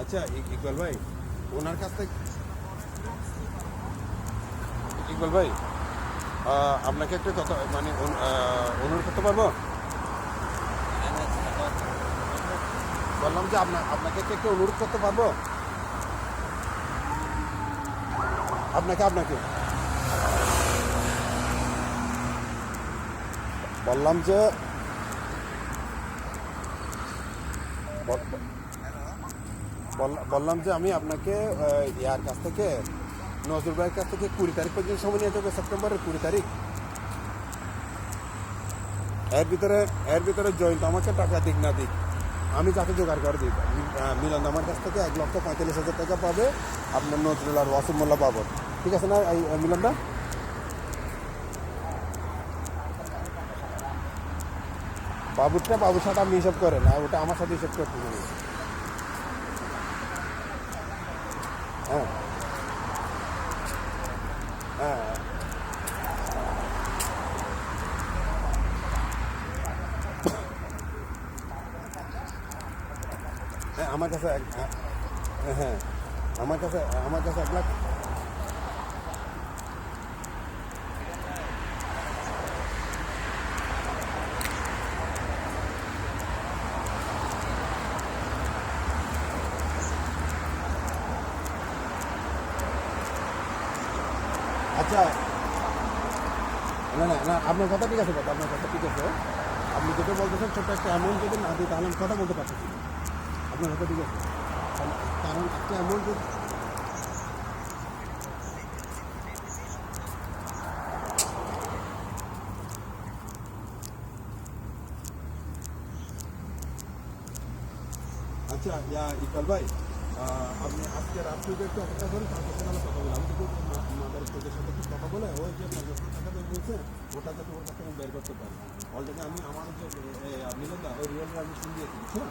আচ্ছা ইকবাল ভাই, ওনার কাছ থেকে ইকবাল ভাই, আপনাকে একটা কথা মানে অনুরোধ করতে পারবো? বললাম যে আপনাকে একটা অনুরোধ করতে পারবো? আপনাকে আপনাকে বললাম যে বললাম যে আমি আপনাকে ইয়ার কাছ থেকে, নজরুল ভাইয়ের কাছ থেকে 20 তারিখ পর্যন্ত সময় নিয়ে যাবে, সেপ্টেম্বরের 20 তারিখ। এর ভিতরে জয়ন্ত আমাকে টাকা দিক না দিক, আমি তাকে জোগাড় করে দিই। মিলন আমার কাছ থেকে 1,45,000 টাকা পাবে, আপনার নজরুল আর ওয়াসিম মোল্লা পাবো। ঠিক আছে না এই মিলনটা? বাবুর সাথে আপনি হিসাব করেন, আর ওটা আমার সাথে হিসাব করতে হবে। হ্যাঁ হ্যাঁ হ্যাঁ, আমার কাছে হ্যাঁ, আমার কাছে 1 লাখ। আচ্ছা, না না না, আপনার কথা ঠিক আছে, আপনার কথা ঠিক আছে। আপনি যেটা বলতেছেন ছোট্ট একটা অ্যামাউন্ট যদি না দিই তাহলে আমি কথা বলতে পারতেছি না। আপনার কথা ঠিক আছে, কারণ একটা অ্যামাউন্ট। আচ্ছা ইকবাল ভাই, আপনি আজকে রাত্রে একটু অপেক্ষা করেন, তারপর সকালে কথা বলে আমি কিন্তু মাদার স্টেজের সাথে একটু কথা বলে ওই যে 50 টাকা বলছে ওটা যাতে ওর কাছে আমি বের করতে পারি। অলরেডি আমি আমার যে মিলনদা ওই রিয়েলটা আমি শুনিয়েছি, বুঝছেন?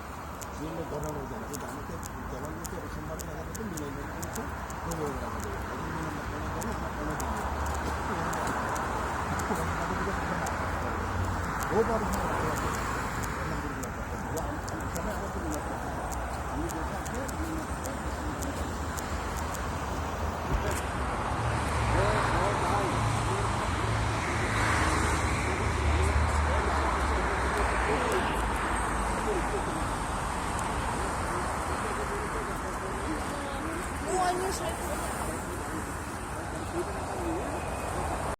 রিয়েলের ঘটনা জানা কিন্তু আমাকে জবান দিতে সোমবার টাকা দিতে মিলন বলছে রবিবার টাকা দেবে, এখন মিলন কোনো জানে আমার কোনো জানে ও পারে আমি Ну, они же